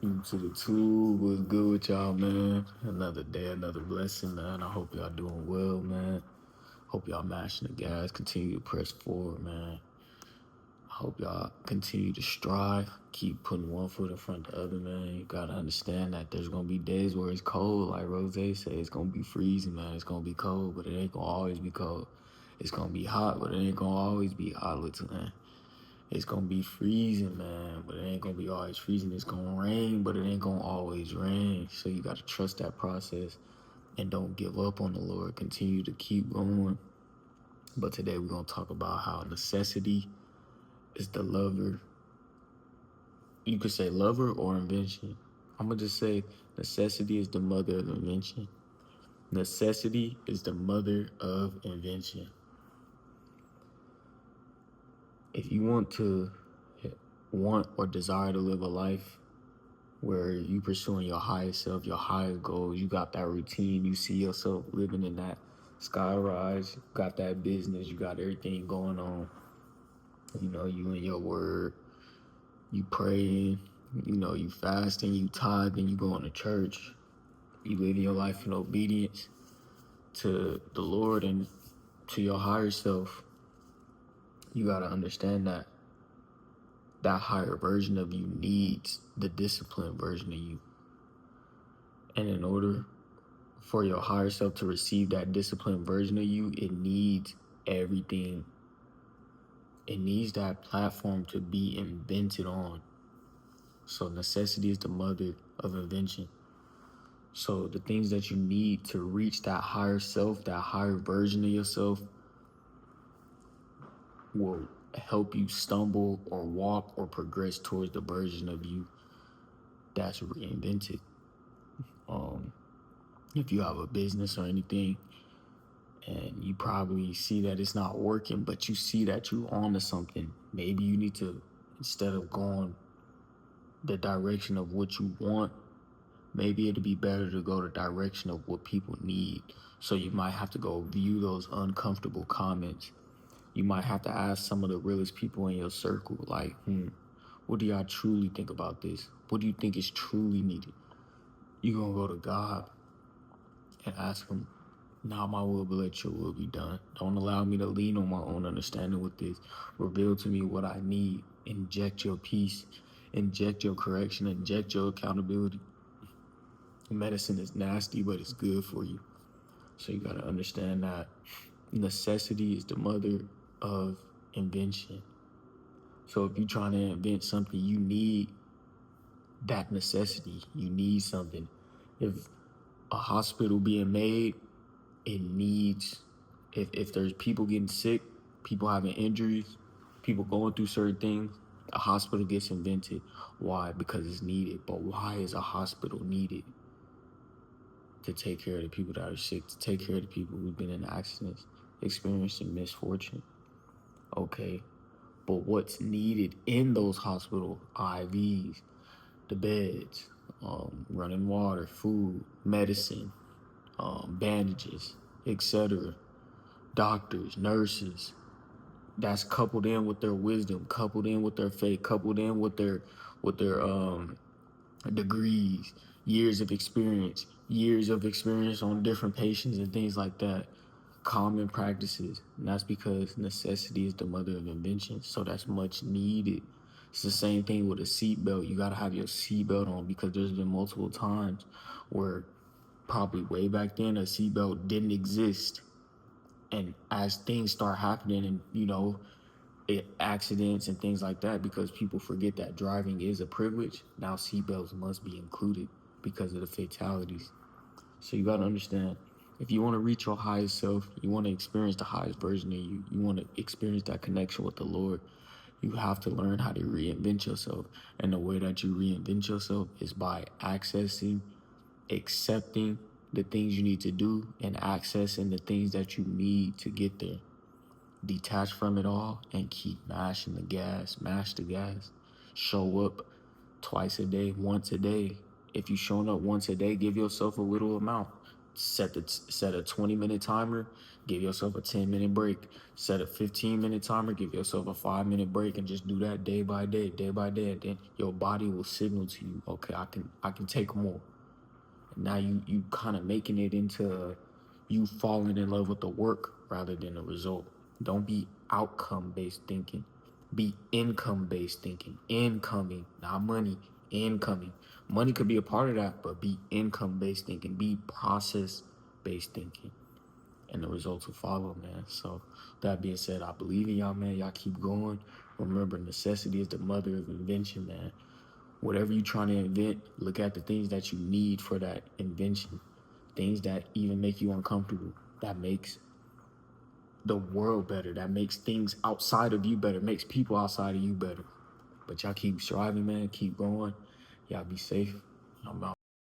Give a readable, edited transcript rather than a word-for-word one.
To the two was good with y'all, man. Another day, another blessing, man. I hope y'all doing well, man. Hope y'all mashing the gas, continue to press forward, man. I hope y'all continue to strive, keep putting one foot in front of the other, man. You gotta understand that there's gonna be days where it's cold, like Rose said. It's gonna be freezing, man. It's gonna be cold, but it ain't gonna always be cold. It's gonna be hot, but it ain't gonna always be hot, little man. It's gonna be freezing, man, but it ain't gonna be always freezing. It's gonna rain, but it ain't gonna always rain. So you gotta trust that process and don't give up on the Lord. Continue to keep going. But today we're gonna talk about how necessity is the lover. You could say lover or invention. I'm gonna just say necessity is the mother of invention. Necessity is the mother of invention. If you want or desire to live a life where you pursuing your highest self, your highest goals, you got that routine, you see yourself living in that sky rise, you got that business, you got everything going on, you in your word, you praying, you fasting, you tithing, you going to church, you living your life in obedience to the Lord and to your higher self. You got to understand that higher version of you needs the disciplined version of you. And in order for your higher self to receive that disciplined version of you, it needs everything. It needs that platform to be invented on. So necessity is the mother of invention. So the things that you need to reach that higher self, that higher version of yourself, will help you stumble or walk or progress towards the version of you that's reinvented. If you have a business or anything, and you probably see that it's not working, but you see that you're on to something. Maybe you need to, instead of going the direction of what you want, maybe it'd be better to go the direction of what people need. So you might have to go view those uncomfortable comments. You might have to ask some of the realest people in your circle, like, what do y'all truly think about this? What do you think is truly needed? You're gonna go to God and ask him, not my will, but let your will be done. Don't allow me to lean on my own understanding with this. Reveal to me what I need. Inject your peace. Inject your correction. Inject your accountability. Medicine is nasty, but it's good for you. So you got to understand that necessity is the mother of invention. So if you're trying to invent something, you need that necessity. You need something. If a hospital being made, it needs, if there's people getting sick, people having injuries, people going through certain things, a hospital gets invented. Why? Because it's needed. But why is a hospital needed? To take care of the people that are sick, to take care of the people who've been in accidents, experiencing misfortune. Okay, but what's needed in those hospitals? IVs, the beds, running water, food, medicine, bandages, etc. Doctors, nurses. That's coupled in with their wisdom, coupled in with their faith, coupled in with their degrees, years of experience on different patients and things like that. Common practices. And that's because necessity is the mother of invention. So that's much needed. It's the same thing with a seatbelt. You gotta have your seatbelt on because there's been multiple times where probably way back then a seatbelt didn't exist. And as things start happening and, accidents and things like that, because people forget that driving is a privilege, now seatbelts must be included because of the fatalities. So you got to understand, if you want to reach your highest self, you want to experience the highest version of you, you want to experience that connection with the Lord, you have to learn how to reinvent yourself. And the way that you reinvent yourself is by accessing, accepting the things you need to do, and accessing the things that you need to get there. Detach from it all and keep mashing the gas. Mash the gas. Show up twice a day, once a day. If you're showing up once a day, give yourself a little amount. Set a 20-minute timer, give yourself a 10-minute break. Set a 15-minute timer, give yourself a 5-minute break, and just do that day by day, day by day. And then your body will signal to you, okay, I can take more. And now you kind of making it into you falling in love with the work rather than the result. Don't be outcome based thinking. Be income based thinking. Incoming, not money. Incoming. Money could be a part of that, but be income based thinking. Be process based thinking. And the results will follow, man. So that being said, I believe in y'all, man. Y'all keep going. Remember, necessity is the mother of invention, man. Whatever you're trying to invent, look at the things that you need for that invention. Things that even make you uncomfortable. That makes the world better. That makes things outside of you better. Makes people outside of you better. But y'all keep striving, man. Keep going. Y'all be safe. I'm out.